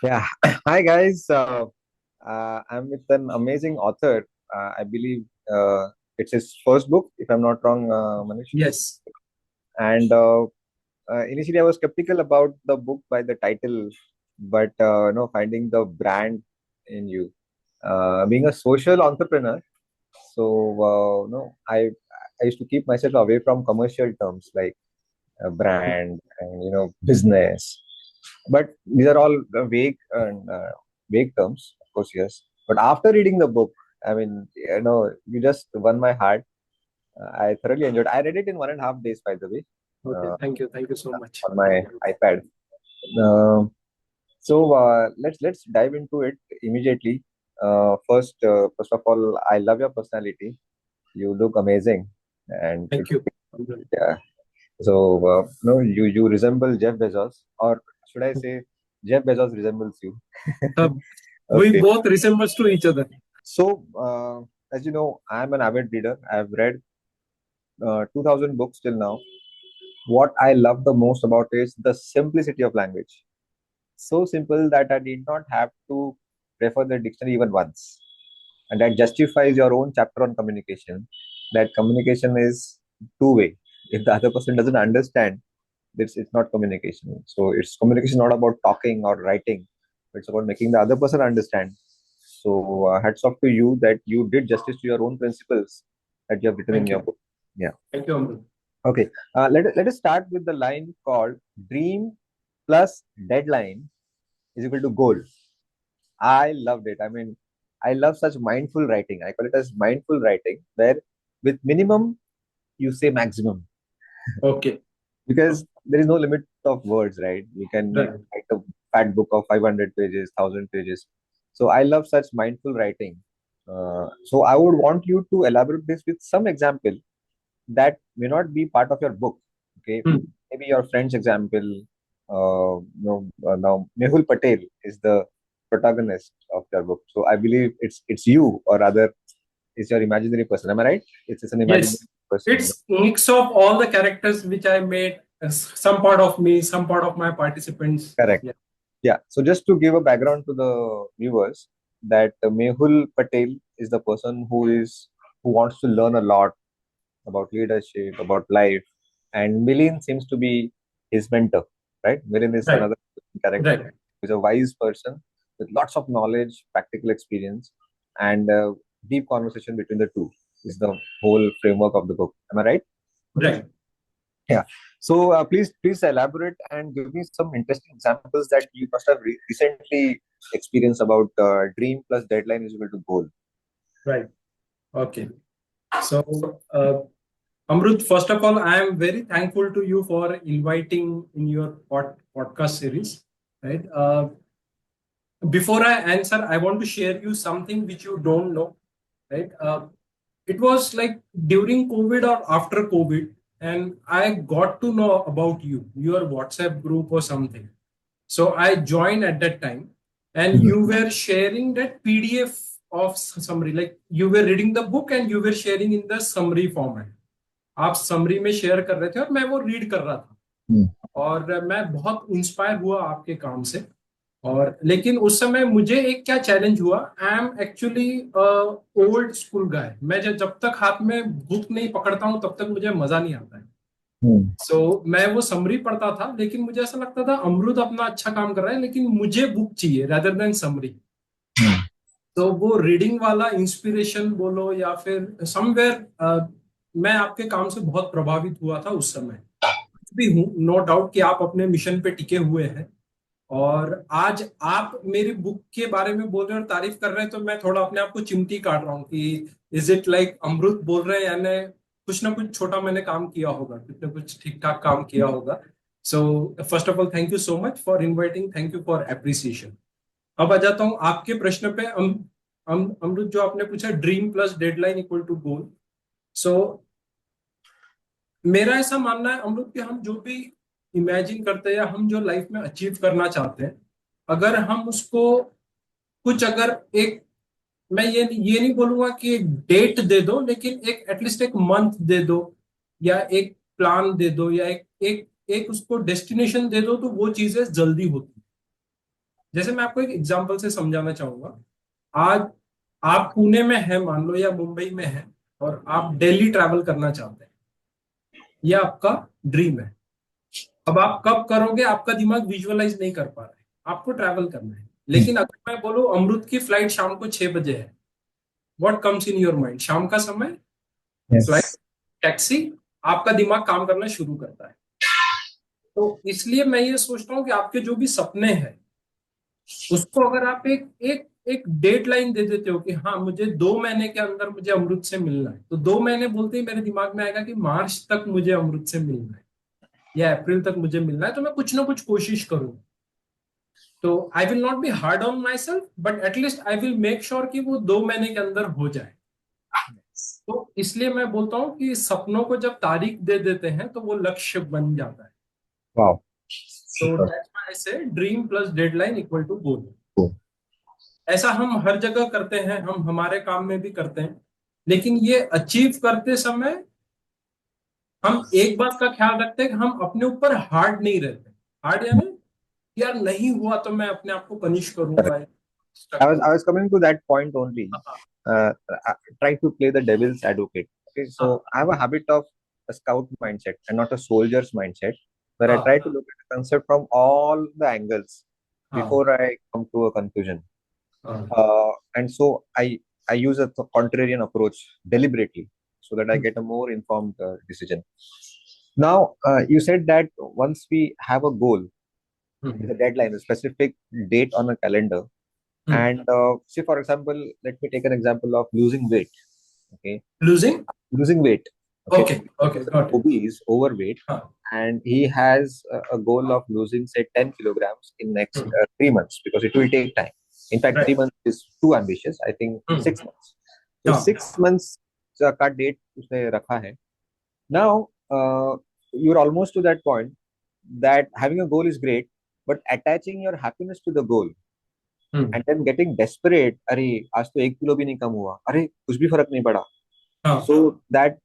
Yeah. Hi, guys. I'm with an amazing author. I believe it's his first book, if I'm not wrong, Manish. Yes. And initially, I was skeptical about the book by the title, but finding the brand in you, being a social entrepreneur. So, I used to keep myself away from commercial terms like brand and business. But these are all vague terms, of course, yes. But after reading the book, I mean, you just won my heart. I thoroughly enjoyed. I read it in 1.5 days, by the way, Okay. uh, Thank you. Thank you so much. on my iPad. Let's dive into it immediately. First of all, I love your personality. You look amazing, and Thank you. yeah. So no, you resemble Jeff Bezos, or should I say, Jeff Bezos resembles you. Uh, we Okay. both resembles to each other. So, as you know, I'm an avid reader. I've read 2,000 books till now. What I love the most about it is the simplicity of language. So simple that I did not have to refer the dictionary even once. And that justifies your own chapter on communication. That communication is two-way. If the other person doesn't understand, it's not communication. So it's communication not about talking or writing. It's about making the other person understand. So hats off to you that you did justice to your own principles that you have written in Thank your you. book. Yeah. Thank you, Amrut. Okay. Let us start with the line called dream plus deadline is equal to goal. I loved it. I mean, I love such mindful writing. I call it as mindful writing, where with minimum you say maximum, Okay. because there is no limit of words, right? You Right. can write a fat book of 500 pages, 1,000 pages. So I love such mindful writing. So I would want you to elaborate this with some example that may not be part of your book. Okay, Hmm. maybe your friend's example. Now Mehul Patel is the protagonist of your book, so I believe it's you, or rather, it's your imaginary person. Am I right? It's an imaginary Yes. person. It's mix of all the characters which I made. Some part of me, some part of my participants. Correct. Yeah. Yeah. So just to give a background to the viewers, that Mehul Patel is the person who wants to learn a lot about leadership, about life, and Milin seems to be his mentor, right? Milin is Right. another character Right. who's a wise person with lots of knowledge, practical experience, and deep conversation between the two is the whole framework of the book. Am I right? Right. Yeah. So please elaborate and give me some interesting examples that you must have recently experienced about dream plus deadline is equal to goal. Right. Okay. So, Amrut, first of all, I am very thankful to you for inviting in your podcast series. Right. Before I answer, I want to share you something which you don't know. Right. It was like during COVID or after COVID, and I got to know about you, your WhatsApp group or something. So I joined at that time, and Mhm. you were sharing that PDF of summary, like you were reading the book and you were sharing in the summary format. आप summary में share कर रहे थे और मैं वो read कर रहा था Hmm. और मैं बहुत इंस्पायर हुआ आपके काम से। और लेकिन उस समय मुझे एक क्या चैलेंज हुआ, I am actually old school guy. मैं जब तक हाथ में बुक नहीं पकड़ता हूँ तब तक मुझे मजा नहीं आता है। Hmm. मैं वो समरी पढ़ता था, लेकिन मुझे ऐसा लगता था अमरुद अपना अच्छा काम कर रहा है, लेकिन मुझे बुक चाहिए रादर देन समरी। Hmm. तो वो रीडिंग वाला इंस्पिरेशन बोलो या फिर समवेयर, मैं आपके काम से बहुत प्रभावित हुआ था उस समय। कुछ भी हूँ, नो डाउट कि आप अपने मिशन पे टिके हुए हैं। और आज आप मेरी बुक के बारे में बोल रहे हैं और तारीफ कर रहे हैं, तो मैं थोड़ा अपने आप को चिमटी काट रहा हूँ कि इज इट लाइक अमृत बोल रहे हैं, यानी कुछ ना कुछ छोटा मैंने काम किया होगा, कुछ ना कुछ ठीक ठाक काम किया होगा। So first of all thank you so much for inviting, thank you for appreciation. अब आ जाता हूँ आपके प्रश्न पे। अमृत, जो आपने पूछा dream plus deadline equal to goal. So मेरा ऐसा मानना है अमृत कि हम जो भी इमेजिन करते हैं या हम जो लाइफ में अचीव करना चाहते हैं, अगर हम उसको कुछ अगर एक, मैं ये नहीं बोलूंगा कि एक डेट दे दो, लेकिन एक एटलीस्ट एक मंथ दे दो या एक प्लान दे दो या एक एक एक उसको डेस्टिनेशन दे दो, तो वो चीजें जल्दी होती जैसे मैं आपको एक एग्जांपल से समझाना चाहूंगा। आज आप पुणे में हैं मान लो, या मुंबई में हैं, और आप दिल्ली ट्रैवल करना चाहते हैं, ये आपका ड्रीम है। अब आप कब करोगे, आपका दिमाग विजुअलाइज नहीं कर पा रहा है, आपको ट्रैवल करना है। लेकिन अगर मैं बोलूं अमृत की फ्लाइट शाम को 6 बजे है, what comes in your mind? शाम का समय, फ्लाइट, Yes. टैक्सी, आपका दिमाग काम करना शुरू करता है। तो इसलिए मैं ये सोचता हूँ कि आपके जो भी सपने हैं, उसको अगर आप एक एक एक डेडलाइन दे देते हो कि हाँ मुझे 2 महीने के अंदर मुझे अमृत से मिलना है, तो 2 महीने बोलते ही मेरे दिमाग में आएगा कि मार्च तक मुझे अमृत से मिलना है, या अप्रैल तक मुझे मिलना है, तो मैं कुछ ना कुछ कोशिश करूंगा। तो आई will not be hard on my self, but at least I will make sure कि वो 2 महीने के अंदर हो जाए। तो इसलिए मैं बोलता हूँ कि सपनों को जब तारीख दे देते हैं तो वो लक्ष्य बन जाता है। Wow. तो Super. That's why I say dream plus deadline equal to goal. Cool. ऐसा हम हर जगह करते हैं, हम हमारे काम में भी करते हैं, लेकिन ये अचीव करते समय हम एक बात का ख्याल रखते हैं कि हम अपने ऊपर हार्ड नहीं रहते। हार्ड यानी यार नहीं हुआ तो मैं अपने आप को पनिश Correct. करूंगा, स्टक I करूंगा। was coming to that point only. हाँ Try to play the devil's advocate. Okay, so हाँ I have a habit of a scout mindset and not a soldier's mindset, where I try हाँ to look at the concept from all the angles हाँ before I come to a conclusion. हाँ And so I use a contrarian approach deliberately so that I get a more informed decision. Now, you said that once we have a goal, with a deadline, a specific date on a calendar, and say for example, let me take an example of losing weight. Okay, losing. losing weight. Okay, okay okay, person got it. obese, overweight, हाँ and he has a goal of losing say 10 kilograms in next hmm, 3 months because it will take time. In fact, three right. months is too ambitious. I think 6 months. So हाँ 6 months का date उसने रखा है. Now, you're almost to that point that having a goal is great, but attaching your happiness to the goal hmm, and then getting desperate, अरे आज तो 1 kilo भी नहीं कम हुआ, अरे कुछ भी फर्क नहीं पड़ा. हाँ So that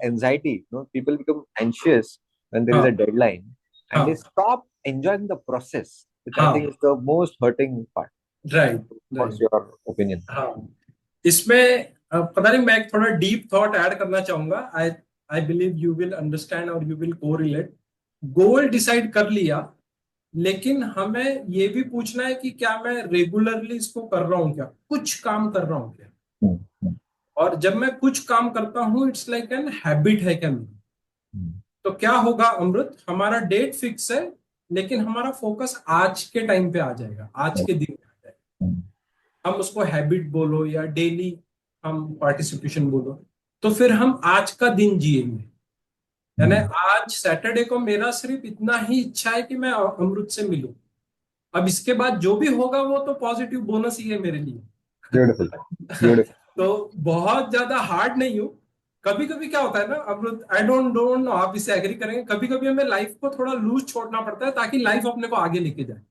anxiety, people become anxious when there is a हाँ deadline, and they हाँ stop enjoying the process, which I think हाँ, is the most hurting part. Right What's right. your opinion? हाँ, इसमें पता नहीं, मैं एक थोड़ा डीप थॉट ऐड करना चाहूंगा। I I believe you will understand और you will correlate. Goal decide कर लिया, लेकिन हमें ये भी पूछना है कि क्या मैं रेगुलरली इसको कर रहा हूँ, क्या कुछ काम कर रहा हूँ क्या। Hmm, hmm, और जब मैं कुछ काम करता हूँ, इट्स लाइक एन हैबिट है क्या मेरी। hmm, तो क्या होगा अमृत, हमारा डेट फिक्स है, लेकिन हमारा फोकस आज के टाइम पे आ जाएगा, आज के दिन पे आ जाएगा। hmm, हम उसको हैबिट बोलो या डेली हम पार्टिसिपेशन बोलो, तो फिर हम आज का दिन जिएंगे। यानी hmm. आज सैटरडे को मेरा सिर्फ इतना ही इच्छा है कि मैं अमृत से मिलूं। अब इसके बाद जो भी होगा वो तो पॉजिटिव बोनस ही है मेरे लिए। Beautiful, beautiful. तो बहुत ज्यादा हार्ड नहीं हूं। कभी कभी क्या होता है ना अमृत, आई डोंट डोंट नो आप इससे एग्री करेंगे, कभी कभी हमें लाइफ को थोड़ा लूज छोड़ना पड़ता है ताकि लाइफ अपने को आगे लेके जाए।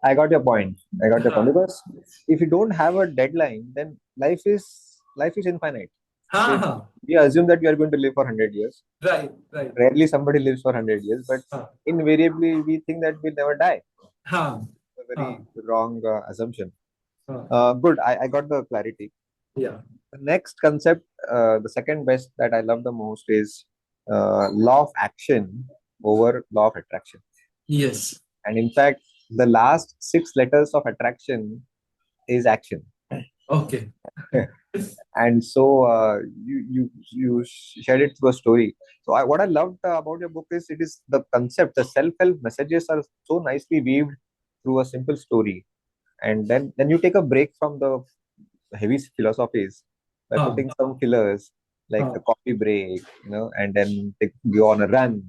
I got your point. I got your point हाँ because if you don't have a deadline, then life is infinite. हाँ Okay, हाँ, we assume that we are going to live for 100 years. Right right. Rarely somebody lives for 100 years, but हाँ invariably we think that we'll never die. हाँ A very हाँ wrong assumption. हाँ, Good. I got the clarity. या The next concept, the second best that I love the most is law of action over law of attraction. Yes. And in fact, the last six letters of attraction is action. Okay. And so you shared it through a story. So what I loved about your book is it is the concept, the self-help messages are so nicely weaved through a simple story, and then you take a break from the heavy philosophies by हाँ putting some fillers like a हाँ coffee break, and then go on a run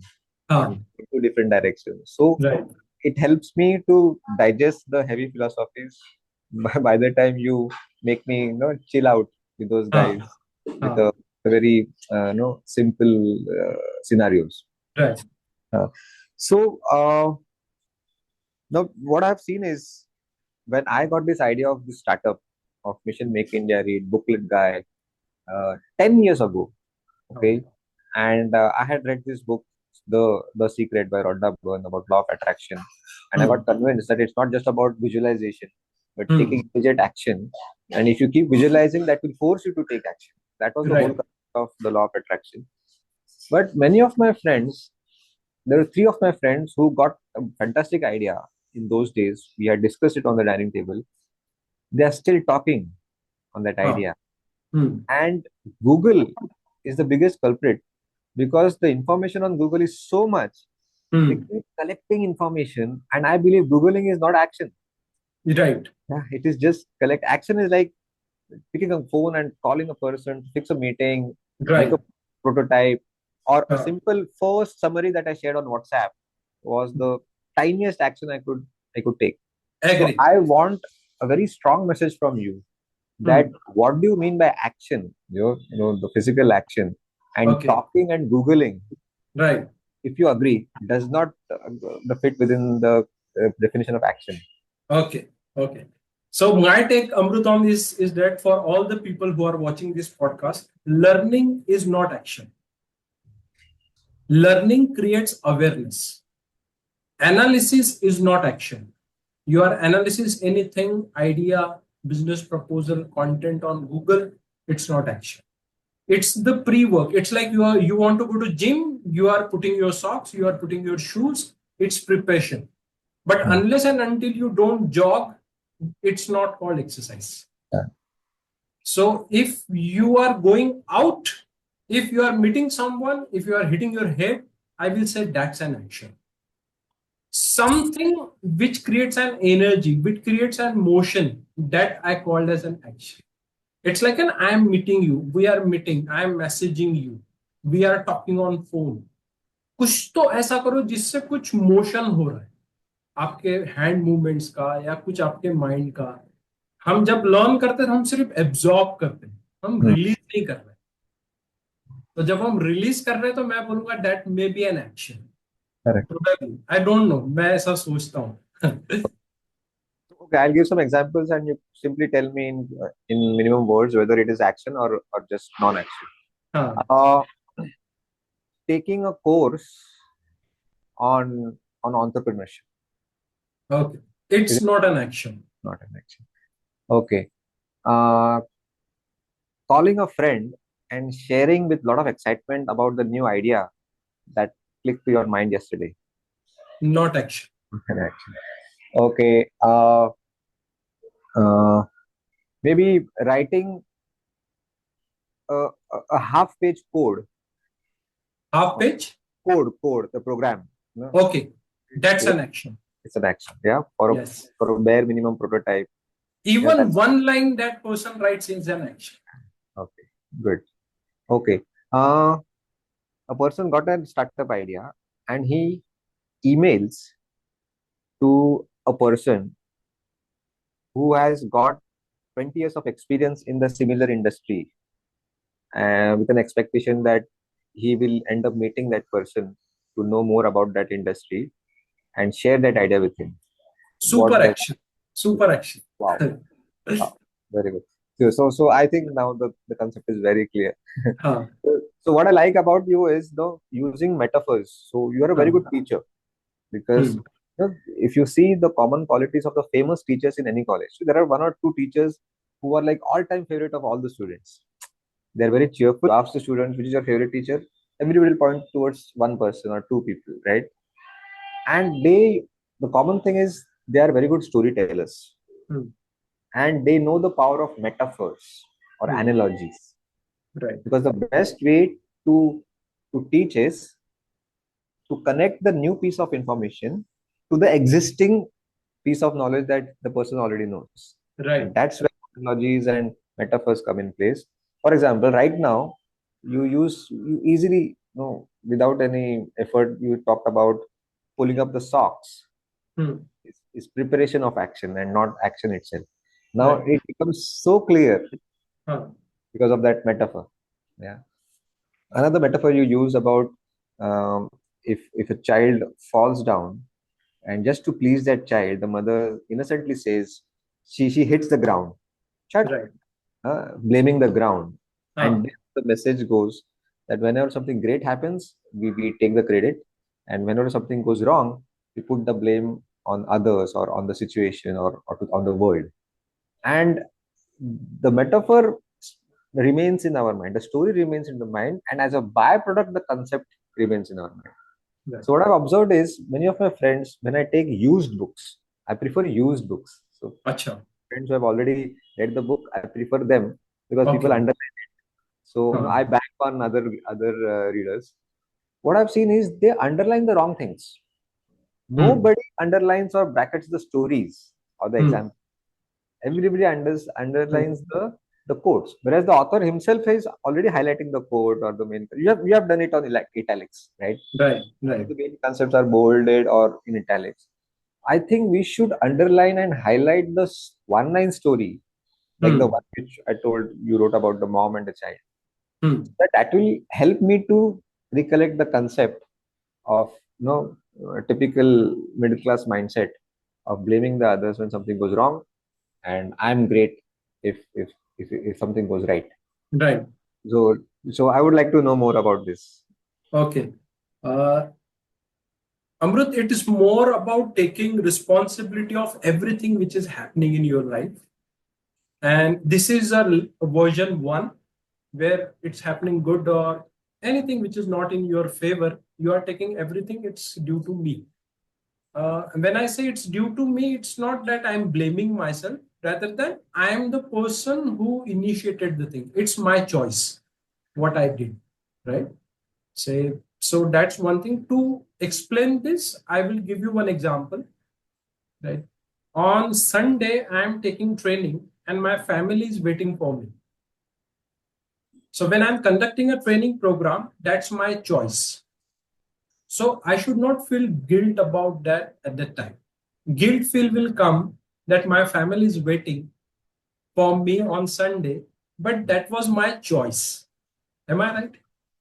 on हाँ, two different directions. So right. it helps me to digest the heavy philosophies. By the time you make me, chill out with those हाँ guys with हाँ, a very, simple scenarios. Right. So now what I've seen is when I got this idea of this startup of Mission Make India Read booklet guy 10 years ago. Okay, and I had read this book, the Secret by Rhonda Byrne about law of attraction, and I got convinced that it's not just about visualization, but taking Hmm. immediate action. And if you keep visualizing, that will force you to take action. That was the whole Right. concept of the law of attraction. But many of my friends, there were three of my friends who got a fantastic idea in those days. We had discussed it on the dining table. They are still talking on that Huh. idea. Hmm. And Google is the biggest culprit because the information on Google is so much. They Hmm. keep collecting information, and I believe Googling is not action. Right. Yeah, it is just collect. Action is like picking a phone and calling a person to fix a meeting, make a Right. prototype, or a Huh. simple first summary that I shared on WhatsApp was the tiniest action I could take. So Agree. I want a very strong message from you that Hmm. what do you mean by action? The physical action and Okay. talking and googling. Right. If you agree, does not the fit within the definition of action. Okay. Okay. So my take, Amrut, on this is that for all the people who are watching this podcast, learning is not action. Learning creates awareness. Analysis is not action. Your analysis, anything, idea, business proposal, content on Google, it's not action. It's the pre-work. It's like you want to go to gym, you are putting your socks, you are putting your shoes, it's preparation. But Hmm. unless and until you don't jog, it's not called exercise. Yeah. So if you are going out, if you are meeting someone, if you are hitting your head, I will say that's an action. Something which creates an energy, which creates an motion, that I called as an action. It's like an I am meeting you, we are meeting, I am messaging you, we are talking on phone. कुछ तो ऐसा करो जिससे कुछ motion हो रहा है आपके हैंड मूवमेंट्स का या कुछ आपके माइंड का. हम जब लर्न करते हैं तो हम सिर्फ एब्जॉर्ब करते हैं, हम Hmm. रिलीज नहीं कर रहे. तो जब हम रिलीज कर रहे हैं तो मैं बोलूंगा that may be an action. Correct. Probably, I don't know, मैं ऐसा सोचता हूँ. Okay, I'll give some examples, and you simply tell me in minimum words whether it is action or just non-action. हाँ. Uh, Taking a course on entrepreneurship. Okay. Is It's it not an action. not an action? Okay. Uh, Calling a friend and sharing with a lot of excitement about the new idea that clicked to your mind yesterday. Not action. An action. Okay. Uh, Maybe writing a half-page Half page. code, the program. Okay, that's an action. It's an action. Yeah, for a Yes. for a bare minimum prototype. Yeah, Even that's one line that person writes is an action. okay. Good. Okay. Uh, a person got a startup idea and he emails to a person who has got 20 years of experience in the similar industry, with an expectation that he will end up meeting that person to know more about that industry and share that idea with him. Super What does action. Super action. wow, wow, very good. So I think now the concept is very clear. हाँ. So what I like about you is using metaphors. So you are a very good हाँ. teacher because Hmm. if you see the common qualities of the famous teachers in any college, so there are one or two teachers who are like all-time favorite of all the students. They're very cheerful. Ask the students which is your favorite teacher. Everybody will point towards one person or two people, right? And the common thing is they are very good storytellers Hmm. and they know the power of metaphors or Hmm. analogies. Right. Because the best way to teach is to connect the new piece of information to the existing piece of knowledge that the person already knows. Right. And that's where analogies and metaphors come in place. For example, right now, you easily, without any effort, you talked about pulling up the socks. Hmm. Is preparation of action and not action itself. Now Right. it becomes so clear हाँ. because of that metaphor. Yeah. Another metaphor you use about if a child falls down and just to please that child, the mother innocently says she hits the ground, Chut, Right. blaming the ground, and हाँ. then the message goes that whenever something great happens, we take the credit, and whenever something goes wrong, we put the blame on others or on the situation on the world. And the metaphor remains in our mind, the story remains in the mind, and as a byproduct, the concept remains in our mind. Right. So what I've observed is many of my friends, when I take used books, I prefer used books. So अच्छा. friends who have already read the book, I prefer them because people Okay. underline it. So I हाँ. back on other readers. What I've seen is they underline the wrong things. Hmm. Nobody underlines or brackets the stories or the hmm. example. Everybody hmm. underlines the quotes, whereas the author himself is already highlighting the quote or the main. You have done it on italics, right? Right. So Right. the main concepts are bolded or in italics. I think we should underline and highlight the one line story, like the hmm. one which I told you wrote about the mom and the child. Hmm. That will help me to recollect the concept of a typical middle class mindset of blaming the others when something goes wrong, and I'm great if something goes right. Right. So so I would like to know more about this. Okay. Uh, Amrut, it is more about taking responsibility of everything which is happening in your life. And this is a version one where it's happening good or anything which is not in your favor. You are taking everything, it's due to me. When I say it's due to me, it's not that I'm blaming myself, rather than I am the person who initiated the thing. It's my choice, what I did, right? Say, so that's one thing. To explain this, I will give you one example, right? On Sunday, I'm taking training and my family is waiting for me. So when I'm conducting a training program, that's my choice. So I should not feel guilt about that at that time. Guilt feel will come that my family is waiting for me on Sunday, but that was my choice. Am I right?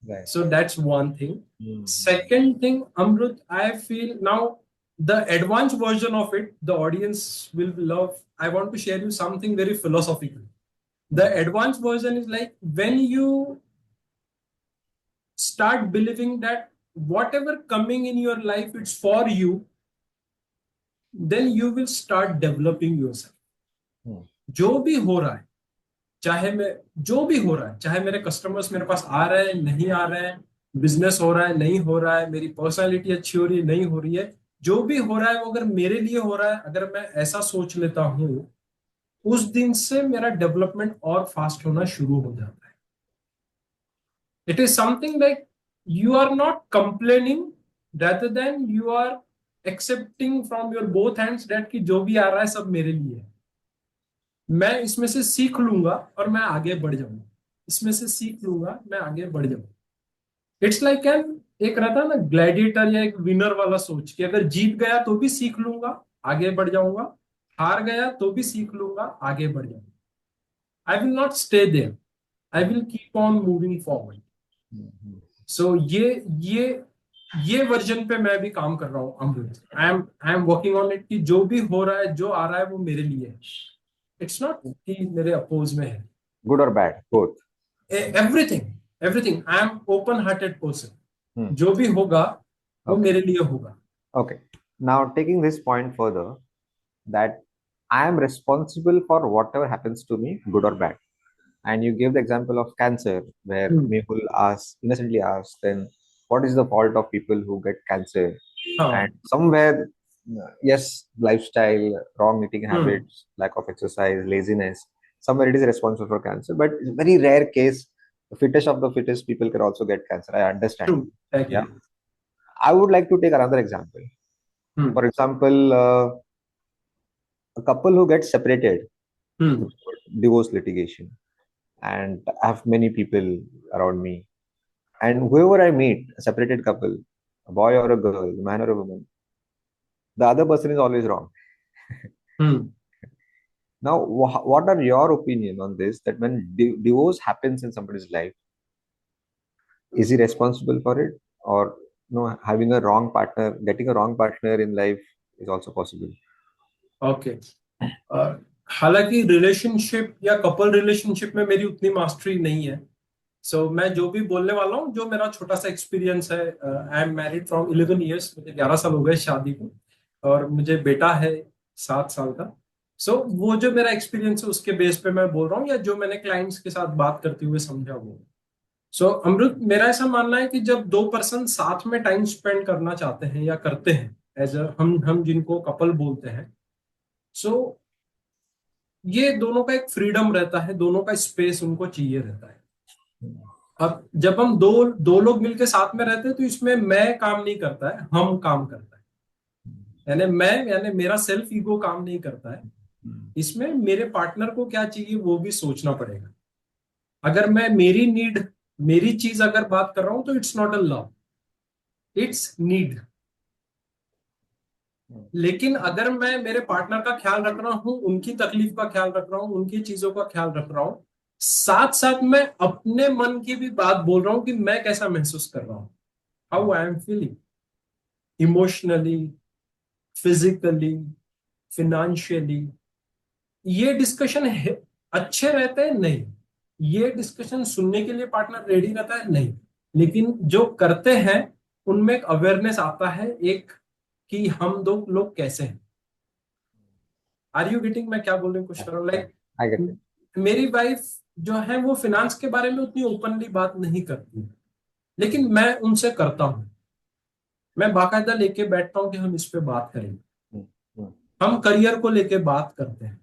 Right. So that's one thing. Mm. Second thing, Amrut, I feel now the advanced version of it, the audience will love. I want to share you something very philosophical. The advanced version is like when you start believing that whatever coming in your life, it's for you, then you will start developing yourself. जो भी हो रहा है, चाहे मैं जो भी हो रहा है, चाहे मेरे कस्टमर्स मेरे पास आ रहे हैं नहीं आ रहे हैं, बिजनेस हो रहा है नहीं हो रहा है, मेरी पर्सनालिटी अच्छी हो रही है नहीं हो रही है, जो भी हो रहा है वो अगर मेरे लिए हो रहा है, अगर मैं ऐसा सोच लेता हूँ, उस दिन से मेरा डेवलपमेंट और फास्ट होना शुरू हो जाता है. It is something like you are not complaining, rather than you are accepting from your both hands that कि जो भी आ रहा है सब मेरे लिए है. मैं इसमें से सीख लूंगा और मैं आगे बढ़ जाऊंगा, इसमें से सीख लूंगा मैं आगे बढ़ जाऊंगा. इट्स लाइक एन एक रहता है ना ग्लैडिएटर या एक विनर वाला सोच कि अगर जीत गया तो भी सीख लूंगा आगे बढ़ जाऊंगा, हार गया तो भी सीख लूंगा आगे बढ़ जाऊंगा. I will not stay there, I will keep on moving forward. So ये वर्जन पे मैं भी काम कर रहा हूँ Amrit. I am working on it कि जो भी हो रहा है जो आ रहा है वो मेरे लिए है. इट्स नॉट कि मेरे अपोज में है. Good or bad, both. Everything I am open hearted person. Hmm. जो भी होगा वो Okay. मेरे लिए होगा. Okay. Now taking this point further, that I am responsible for whatever happens to me, good or bad. And you gave the example of cancer, where Mehul innocently asks, then what is the fault of people who get cancer? हाँ. And somewhere, yes, lifestyle, wrong eating habits, lack of exercise, laziness, somewhere it is responsible for cancer. But it's a very rare case. The fittest of the fittest people can also get cancer. I understand. True. Agree. Yeah. I would like to take another example. For example, a couple who gets separated, divorce litigation, and I have many people around me. And whoever I meet, a separated couple, a boy or a girl, a man or a woman, the other person is always wrong. Now, what are your opinion on this? That when divorce happens in somebody's life, is he responsible for it, or having a wrong partner, getting a wrong partner in life is also possible? Okay. हालांकि relationship या couple relationship में मेरी उतनी mastery नहीं है. सो मैं जो भी बोलने वाला हूँ, जो मेरा छोटा सा एक्सपीरियंस है. I am married from 11 years, मुझे 11 साल हो गए शादी को. और मुझे बेटा है 7 साल का। सो वो जो मेरा एक्सपीरियंस है उसके बेस पे मैं बोल रहा हूँ, या जो मैंने क्लाइंट्स के साथ बात करते हुए समझा वो। सो अमृत, मेरा ऐसा मानना है कि जब दो पर्सन साथ में टाइम स्पेंड करना चाहते हैं या करते हैं, एज अ हम जिनको कपल बोलते हैं, सो ये दोनों का एक फ्रीडम रहता है, दोनों का स्पेस उनको चाहिए रहता है। अब जब हम दो दो लोग मिलकर साथ में रहते हैं तो इसमें मैं काम नहीं करता है, हम काम करता है। यानी मैं, यानी मेरा सेल्फ ईगो काम नहीं करता है। इसमें मेरे पार्टनर को क्या चाहिए वो भी सोचना पड़ेगा। अगर मैं मेरी नीड, मेरी चीज अगर बात कर रहा हूं तो it's not a love, it's need. लेकिन अगर मैं मेरे पार्टनर का ख्याल रख रहा हूँ, उनकी तकलीफ का ख्याल रख रहा हूँ, उनकी चीजों का ख्याल रख रहा हूँ, साथ साथ मैं अपने मन की भी बात बोल रहा हूँ कि मैं कैसा महसूस कर रहा हूँ, how I am feeling emotionally, physically, financially. ये डिस्कशन है, अच्छे रहते हैं नहीं, ये डिस्कशन सुनने के लिए पार्टनर रेडी रहता है नहीं, लेकिन जो करते हैं उनमें एक अवेयरनेस आता है, एक कि हम दो लोग कैसे हैं। आर यू गेटिंग मैं क्या बोल रही हूँ, कुछ करो Yeah, like. I get it. मेरी वाइफ जो है वो फिनांस के बारे में उतनी ओपनली बात नहीं करती है, लेकिन मैं उनसे करता हूँ। मैं बाकायदा लेके बैठता हूँ कि हम इस पे बात करेंगे। Hmm, hmm, हम करियर को लेके बात करते हैं।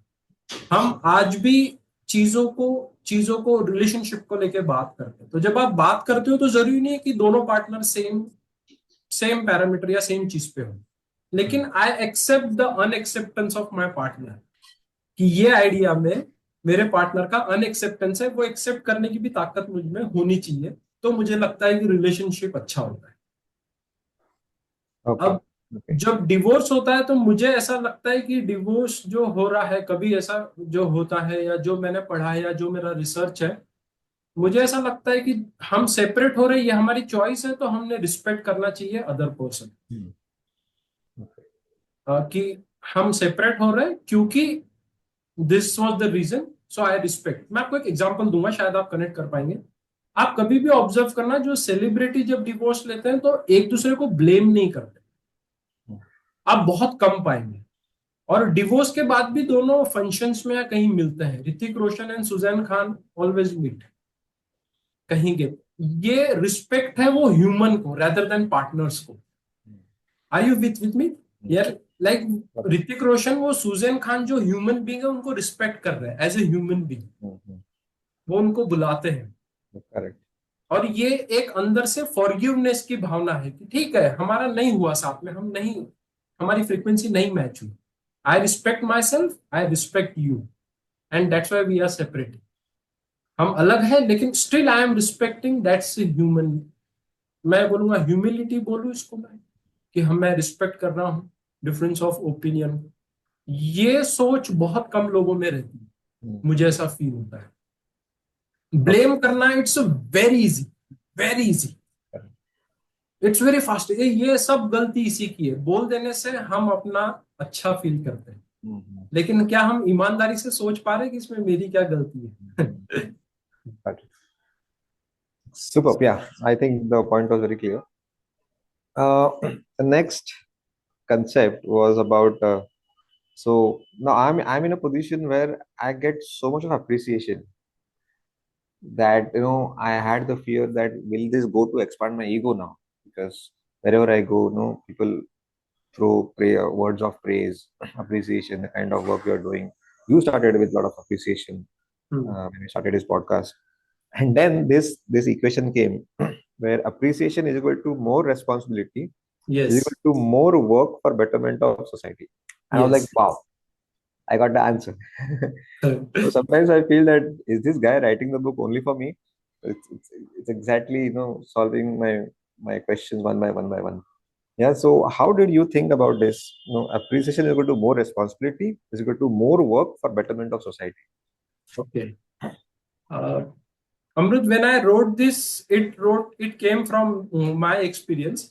हम आज भी चीजों को रिलेशनशिप को लेके बात करते हैं। तो जब आप बात करते हो तो जरूरी नहीं है कि दोनों पार्टनर सेम सेम पैरामीटर या सेम चीज पे हो, hmm. लेकिन I accept the unacceptance of my partner, कि ये आइडिया में मेरे पार्टनर का अनएक्सेप्टेंस है, वो एक्सेप्ट करने की भी ताकत मुझ में होनी चाहिए। तो मुझे लगता है कि रिलेशनशिप अच्छा होता है। Okay. अब Okay. जब डिवोर्स होता है तो मुझे ऐसा लगता है कि डिवोर्स जो हो रहा है, कभी ऐसा जो होता है या जो मैंने पढ़ा है या जो मेरा रिसर्च है, मुझे ऐसा लगता है कि हम सेपरेट हो रहे हैं, ये हमारी चॉइस है, तो हमने रिस्पेक्ट करना चाहिए अदर पर्सन। Hmm. Okay. कि हम सेपरेट हो रहे हैं क्योंकि this was the reason, so I respect. मैं आपको एक एग्जांपल दूंगा, शायद आप कनेक्ट कर पाएंगे। आप कभी भी ऑब्जर्व करना, जो सेलिब्रिटी जब डिवोर्स लेते हैं तो एक दूसरे को ब्लेम नहीं करते, Hmm. आप बहुत कम पाएंगे। और डिवोर्स के बाद भी दोनों फंक्शंस में या कहीं मिलते हैं, Hrithik Roshan and Sussanne Khan always meet कहीं के। ये रिस्पेक्ट है वो ह्यूमन को रेदर देन पार्टनर्स को। Are you with me Hmm. यार? Like Okay. ऋतिक रोशन वो सुजैन खान जो ह्यूमन बींग है उनको रिस्पेक्ट कर रहे हैं as a human being, Hmm, hmm. वो उनको बुलाते हैं। Correct. और ये एक अंदर से फॉरगिवनेस की भावना है कि ठीक है, हमारा नहीं हुआ साथ में, हम नहीं, हमारी फ्रीक्वेंसी नहीं मैच हुई। I respect myself, I respect you, and that's why we are separate. हम अलग हैं लेकिन still I am respecting, that's human. मैं बोलूंगा ह्यूमिलिटी बोलूं इसको मैं, कि हम, मैं रिस्पेक्ट कर रहा हूं डिफरेंस ऑफ ओपिनियन। ये सोच बहुत कम लोगों में रहती है, Hmm. मुझे ऐसा फील होता है। Okay. ब्लेम करना it's very easy, very easy, Correct. It's very fast. ये सब गलती इसी की है, बोल देने से हम अपना अच्छा फील करते हैं, Hmm, hmm, लेकिन क्या हम ईमानदारी से सोच पा रहे हैं कि इसमें मेरी क्या गलती hmm. है? Got it. Superb. Yeah, I think the point was very clear. The next concept was about so now I'm in a position where I get so much of appreciation that I had the fear that will this go to expand my ego now, because wherever I go, people throw words of praise, appreciation, the kind of work you're doing. You started with a lot of appreciation Hmm. when you started this podcast, and then this equation came where appreciation is equal to more responsibility is Yes, equal to more work for betterment of society. And I was like, yes. wow, I got the answer. So sometimes I feel that, is this guy writing the book only for me? It's exactly solving my questions one by one by one. Yeah. So how did you think about this? Appreciation is equal to more responsibility is equal to more work for betterment of society. Okay. Uh, Amrut, when I wrote this, it came from my experience,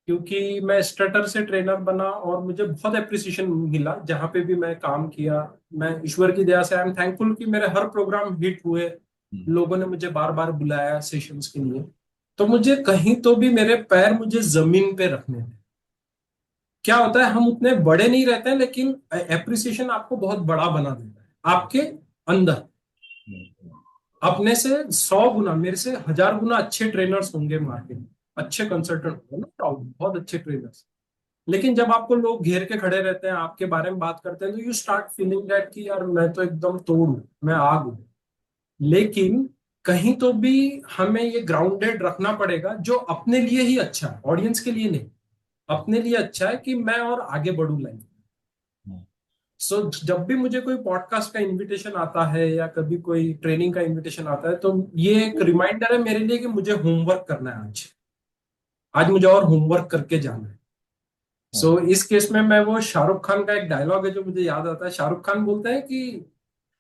क्योंकि मैं stutter से trainer बना और मुझे बहुत appreciation मिला जहां पे भी मैं काम किया। मैं ईश्वर की दया से आई एम थैंकफुल कि मेरे हर प्रोग्राम हिट हुए, Hmm. लोगों ने मुझे बार बार बुलाया सेशंस के लिए। तो मुझे कहीं तो भी मेरे पैर मुझे जमीन पे रखने थे, क्या होता है, हम उतने बड़े नहीं रहते हैं, लेकिन एप्रिसिएशन आपको बहुत बड़ा बना देता है आपके अंदर। अपने से 100 गुना, मेरे से 1000 गुना अच्छे ट्रेनर्स होंगे मार्केट में, अच्छे कंसल्टेंट होंगे ना, बहुत अच्छे ट्रेनर्स। लेकिन जब आपको लोग घेर के खड़े रहते हैं, आपके बारे में बात करते हैं, तो यू स्टार्ट फीलिंग दैट कि यार मैं तो एकदम तोड़ हूं, मैं आग हूं। लेकिन कहीं तो भी हमें ये ग्राउंडेड रखना पड़ेगा, जो अपने लिए ही अच्छा है, ऑडियंस के लिए नहीं। अपने लिए अच्छा है कि मैं और आगे बढ़ू लाइफ। सो जब भी मुझे कोई पॉडकास्ट का इनविटेशन आता है या कभी कोई ट्रेनिंग का इनविटेशन आता है, तो ये एक रिमाइंडर है मेरे लिए कि मुझे होमवर्क करना है आज। आज मुझे और होमवर्क करके जाना है। सो इस केस में मैं, वो शाहरुख खान का एक डायलॉग है जो मुझे याद आता है। शाहरुख खान बोलते हैं कि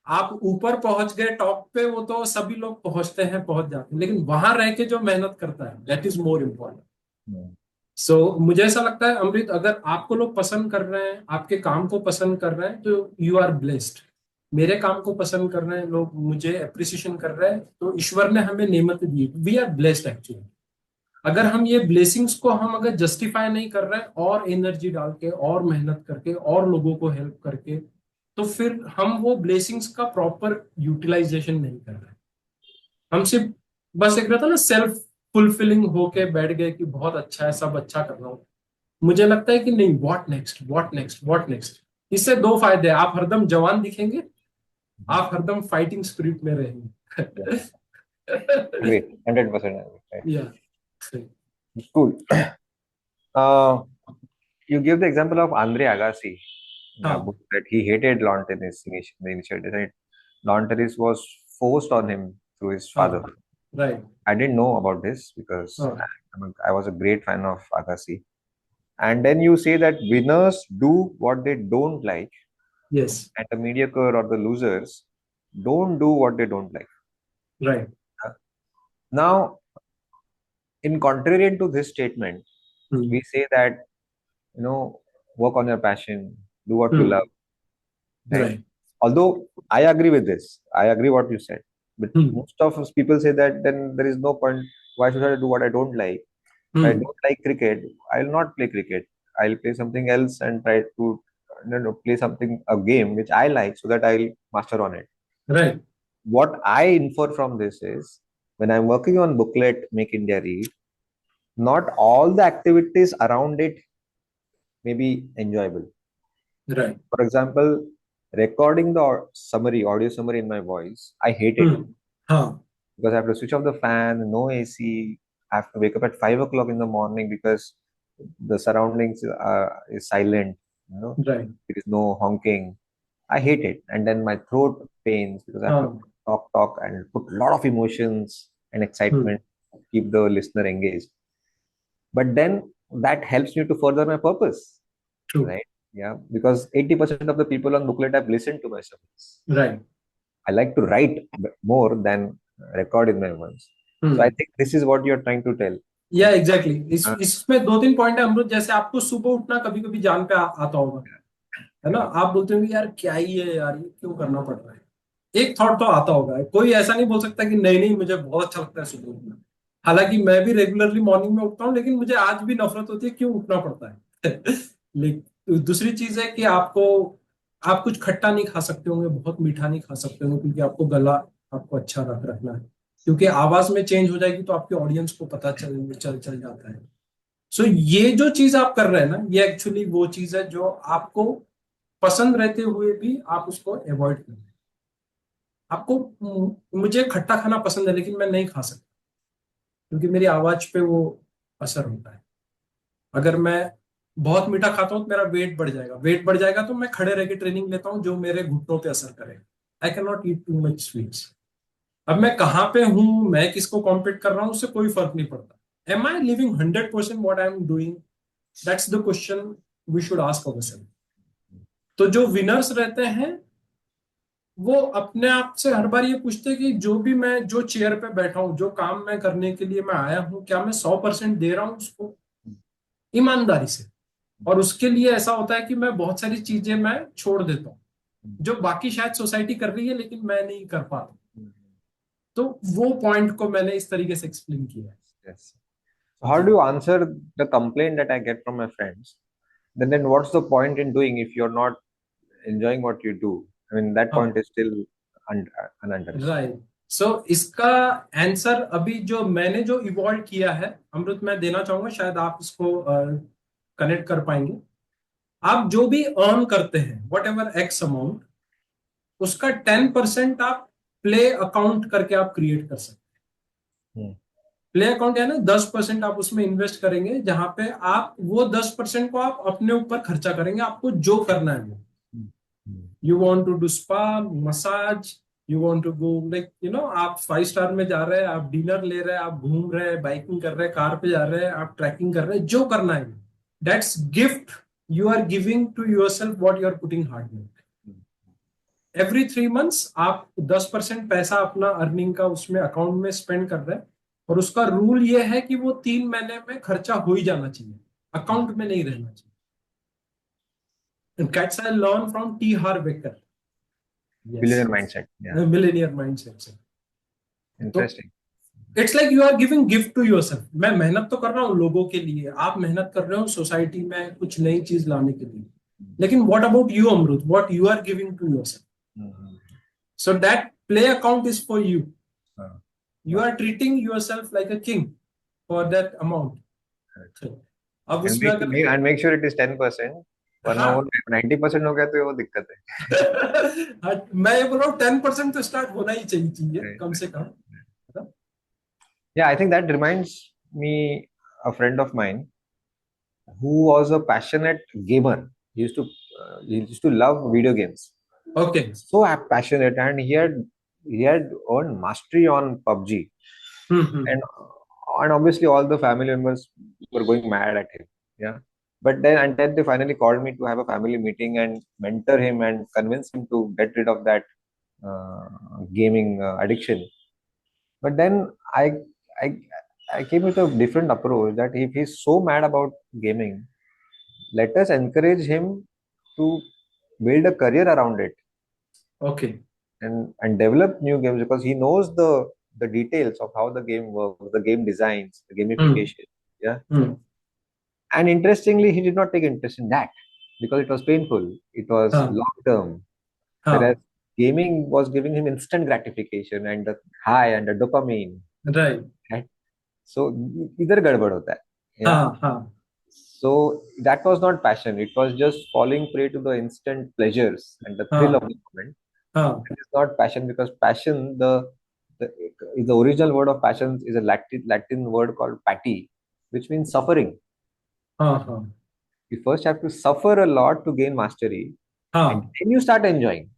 आप ऊपर पहुंच गए टॉप पे, वो तो सभी लोग पहुंचते हैं, पहुंच जाते हैं, लेकिन वहां रह के जो मेहनत करता है, दैट इज मोर इम्पोर्टेंट। सो मुझे ऐसा लगता है अमृत, अगर आपको लोग पसंद कर रहे हैं, आपके काम को पसंद कर रहे हैं, तो यू आर ब्लेस्ड। मेरे काम को पसंद कर रहे हैं लोग, मुझे अप्रिसिएशन कर रहे हैं, तो ईश्वर ने हमें नेमत दी, वी आर ब्लेस्ड एक्चुअली। अगर हम ये ब्लेसिंग्स को हम अगर जस्टिफाई नहीं कर रहे हैं, और एनर्जी डाल के और मेहनत करके और लोगों को हेल्प करके, तो फिर हम वो ब्लेसिंग्स का प्रॉपर यूटिलाइजेशन नहीं कर रहे हैं। हम सिर्फ बस एक रहता है ना, सेल्फ फुलफिलिंग होके बैठ गए कि बहुत अच्छा है, सब अच्छा कर रहा हूँ। मुझे लगता है कि नहीं, what next, what next, what next. इससे दो फायदे हैं, आप हरदम जवान दिखेंगे, आप हरदम फाइटिंग स्पिरिट में रहेंगे। Great, 100% agree. Right. या Cool. Uh, you give the example of Andre Agassi, हाँ, that he hated lawn tennis the initial days, right? Lawn tennis was forced on him through his father. हाँ, right, I didn't know about this because हाँ, I was a great fan of Agassi. And then you say that winners do what they don't like, yes, and the mediocre or the losers don't do what they don't like. Right, Now, in contrarian to this statement, we say that, work on your passion, do what you love, right? Right, Although I agree with this, I agree what you said, but most of us people say that then there is no point. Why should I do what I don't like? If I don't like cricket, I'll not play cricket. I'll play something else and try to, play something, a game which I like, so that I'll master on it. Right, What I infer from this is, when I'm working on booklet Make India Read, not all the activities around it may be enjoyable. Right, For example, recording the audio summary in my voice, I hate it हाँ, because I have to switch off the fan, no AC. I have to wake up at 5 o'clock in the morning because the surroundings is silent. Right, There is no honking. I hate it, and then my throat pains because I have to हाँ, talk, and put a lot of emotions and excitement, keep the listener engaged. But then that helps me to further my purpose, true, right? Yeah, because 80% of the people on booklet have listened to my service. Right, I like to write more than record in my voice. So I think this is what you're trying to tell. या exactly, Uh, इसमें दो तीन point है अमरुद। जैसे आपको सुबह उठना कभी कभी जान पे आता होगा, है ना, correct. आप बोलते होंगे यार क्या ही है यार, ये क्यों करना पड़ रहा है। एक थॉट तो आता होगा, कोई ऐसा नहीं बोल सकता कि नहीं नहीं मुझे बहुत अच्छा लगता है सुबह उठना। हालांकि मैं भी रेगुलरली मॉर्निंग में उठता हूँ, लेकिन मुझे आज भी नफरत होती है क्यों उठना पड़ता है। लेकिन दूसरी चीज है कि आप कुछ खट्टा नहीं खा सकते होंगे, बहुत मीठा नहीं खा सकते होंगे, क्योंकि आपको गला आपको अच्छा रखना है। क्योंकि आवाज में चेंज हो जाएगी तो आपके ऑडियंस को पता चल जाता है। सो ये जो चीज आप कर रहे हैं ना, ये एक्चुअली वो चीज है जो आपको पसंद रहते हुए भी आप उसको अवॉइड करें। आपको मुझे खट्टा खाना पसंद है, लेकिन मैं नहीं खा सकता, क्योंकि मेरी आवाज पे वो असर होता है। अगर मैं बहुत मीठा खाता हूँ तो मेरा वेट बढ़ जाएगा, वेट बढ़ जाएगा तो मैं खड़े रह के ट्रेनिंग लेता हूँ, जो मेरे घुटनों पे असर करेगा। I can not eat too much sweets. अब मैं कहाँ पे हूँ, मैं किसको कॉम्पीट कर रहा हूँ, उससे कोई फर्क नहीं पड़ता। Am I living 100% what I am doing? That's the question we should ask ourselves. तो जो विनर्स रहते हैं, वो अपने आप से हर बार ये पूछते हैं कि जो भी मैं जो चेयर पे बैठा हूँ, जो काम मैं करने के लिए मैं आया हूँ, क्या मैं 100% दे रहा हूँ उसको ईमानदारी से। और उसके लिए ऐसा होता है कि मैं बहुत सारी चीजें मैं छोड़ देता हूँ, जो बाकी शायद सोसाइटी कर रही है लेकिन मैं नहीं कर पाता। तो वो पॉइंट को मैंने इस तरीके से एक्सप्लेन किया है। Yes. So how जी, do you answer the complaint that I get from my friends? then what's the point in doing if you're not enjoying what you do? I mean, that हाँ, point is still unaddressed. Right. So इसका answer अभी जो मैंने जो evolve किया है, अमृत, मैं देना चाहूंगा, शायद आप इसको कनेक्ट कर पाएंगे. आप जो भी अर्न करते हैं, वट एवर एक्स अमाउंट, उसका 10% आप प्ले अकाउंट करके आप क्रिएट कर सकते हैं. Hmm. प्ले अकाउंट है ना, 10% आप उसमें इन्वेस्ट करेंगे, जहां पे आप वो 10% को आप अपने ऊपर खर्चा करेंगे, आपको जो करना है वो. Hmm. You want to do spa, massage, you want to go, like आप 5 स्टार में जा रहे हैं, आप डिनर ले रहे हैं, आप घूम रहे हैं, बाइकिंग कर रहे हैं, कार पे जा रहे हैं, आप ट्रैकिंग कर रहे हैं, जो करना है, that's gift you are giving to yourself, what you are putting hard work. Every 3 months आप 10% पैसा अपना अर्निंग का उसमें अकाउंट में स्पेंड कर रहे हैं, और उसका रूल ये है कि वो 3 महीने में खर्चा हो ही जाना चाहिए, अकाउंट में नहीं रहना चाहिए. Cats I learn from T. Harv Eker. Billionaire Yes. mindset. Yeah. The millionaire mindset से. तो Interesting. It's like you are giving gift to yourself. मैं मेहनत तो कर रहा हूँ लोगों के लिए, आप मेहनत कर रहे हो सोसाइटी में कुछ नई चीज लाने के लिए, लेकिन what about you Amrit, what you are giving to yourself? Hmm. So that play account is for you. Uh, you are treating yourself like a king for that amount. अब and उसमें अगर and make sure it is 10%. वरना वो हाँ 90% हो गया तो वो दिक्कत है. मैं ये बोल रहा हूँ 10% तो स्टार्ट होना ही चाहिए Right, कम right. से कम. Yeah, I think that reminds me a friend of mine who was a passionate gamer. He used to love video games. Okay. So passionate, and he had earned mastery on PUBG, hmm. and and obviously all the family members were going mad at him. Yeah, but then and then they finally called me to have a family meeting and mentor him and convince him to get rid of that gaming addiction. But then I I came with a different approach that if he's so mad about gaming, let us encourage him to build a career around it okay. and develop new games because he knows the details of how the game works, the game designs, the hmm. gamification. Yeah. Hmm. And interestingly, he did not take interest in that because it was painful. It was हाँ. long term. Whereas हाँ. gaming was giving him instant gratification and the high and the dopamine. Right. Right? So इधर गड़बड़ होता है. Yeah. हाँ. हाँ. So that was not passion. It was just falling prey to the instant pleasures and the thrill of हाँ. the moment. हाँ. It is not passion because passion, the, the original word of passion is a Latin word called pati, which means suffering. हाँ. हाँ. You first have to suffer a lot to gain mastery, and हाँ. then you start enjoying.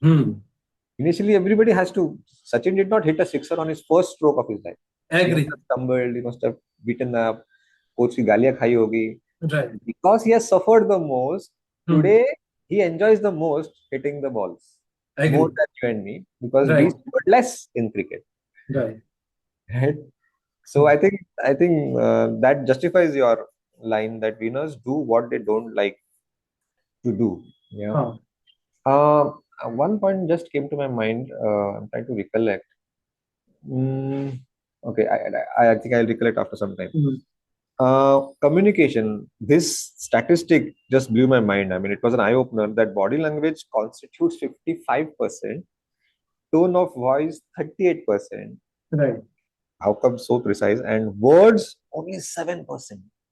Hmm. Initially, everybody has to. Sachin did not hit a sixer on his first stroke of his life. He must agree. have stumbled. He must have beaten up. Coach की गालियां खाई होगी. Right. Because he has suffered the most, hmm. today he enjoys the most hitting the balls agree. more than you and me because we right. scored less in cricket, right. right? So I think that justifies your line that winners do what they don't like to do. Yeah. हाँ. One point just came to my mind. I'm trying to recollect. Mm, okay, I think I'll recollect after some time. Hmm. Communication. This statistic just blew my mind. I mean, it was an eye opener that body language constitutes 55%, tone of voice 38%. Right. How come so precise? And words only 7%.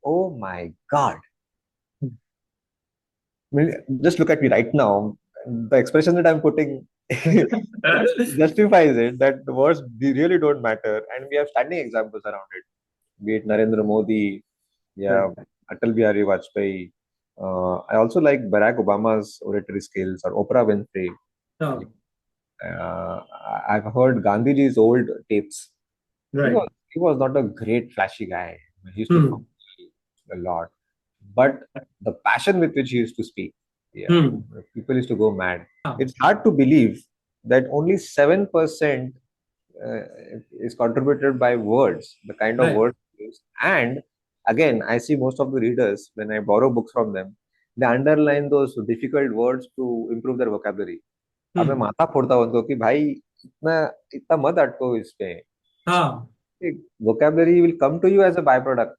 Oh my God. I mean, just look at me right now. The expression that I'm putting justifies it that the words really don't matter. And we have standing examples around it, be it Narendra Modi, yeah, Atal Bihari Vajpayee. I also like Barack Obama's oratory skills or Oprah Winfrey. हाँ. I've heard Gandhiji's old tapes. He right. was, he was not a great flashy guy. He used to hmm. talk a lot, but the passion with which he used to speak, yeah, hmm. people used to go mad. हाँ. It's hard to believe that only 7% is contributed by words, the kind of right. words used. And again, I see most of the readers when I borrow books from them, they underline those difficult words to improve their vocabulary. अब मैं हम्म. माथा फोड़ता हूँ उनको कि भाई इतना इतना मत अटको इस पे. हाँ. Vocabulary will come to you as a byproduct.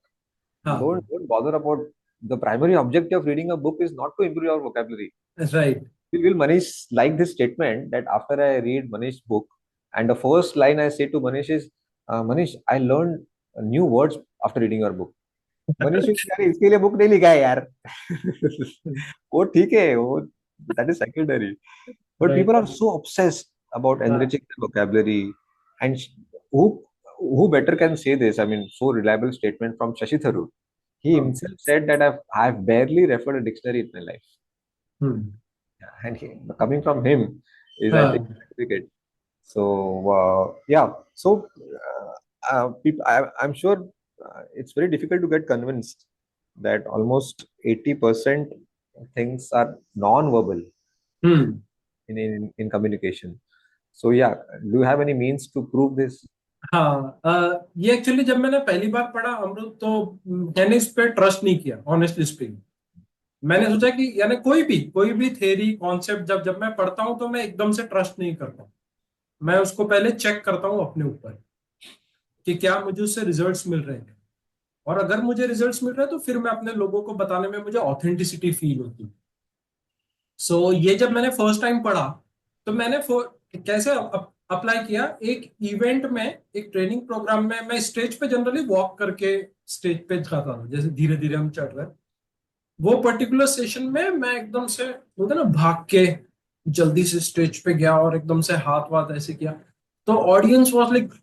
हाँ. Don't bother about the primary objective of reading a book is not to improve your vocabulary. Right. Will Manish like this statement that after I read Manish's book, and the first line I say to Manish is, Manish, I learned new words after reading your book. Manish यार इसके लिए book नहीं लिखा है यार वो ठीक है वो that is secondary. But Right. people are so obsessed about हाँ. enriching their vocabulary. And who better can say this? I mean, so reliable statement from Shashi Tharoor. He हाँ. himself said that I've barely referred a dictionary in my life. Hmm. And coming from him is, I think, हाँ. certificate. So, yeah. So, I'm sure it's very difficult to get convinced that almost 80% things are non-verbal hmm. in communication. So, yeah, do you have any means to prove this? हाँ. ये actually जब मैंने पहली बार पढ़ा अमृत तो मैंने इस पे ट्रस्ट नहीं किया, ऑनेस्टली स्पीकिंग. मैंने सोचा कि यानी कोई भी थ्योरी कॉन्सेप्ट जब जब मैं पढ़ता हूँ तो मैं एकदम से ट्रस्ट नहीं करता हूँ. मैं उसको पहले चेक करता हूँ अपने ऊपर कि क्या मुझे उससे रिजल्ट्स मिल रहे हैं, और अगर मुझे रिजल्ट्स मिल रहे हैं तो फिर मैं अपने लोगों को बताने में मुझे ऑथेंटिसिटी फील होती है. सो ये जब मैंने फर्स्ट टाइम पढ़ा तो मैंने कैसे अप्लाई किया. एक इवेंट में, एक ट्रेनिंग प्रोग्राम में, मैं स्टेज पे जनरली वॉक करके स्टेज पे जाता था, जैसे धीरे धीरे हम चढ़ रहे हैं. वो पर्टिकुलर सेशन में मैं एकदम से होता ना भाग के जल्दी से स्टेज पे गया और एकदम से हाथ वाथ ऐसे किया. तो ऑडियंस वाज लाइक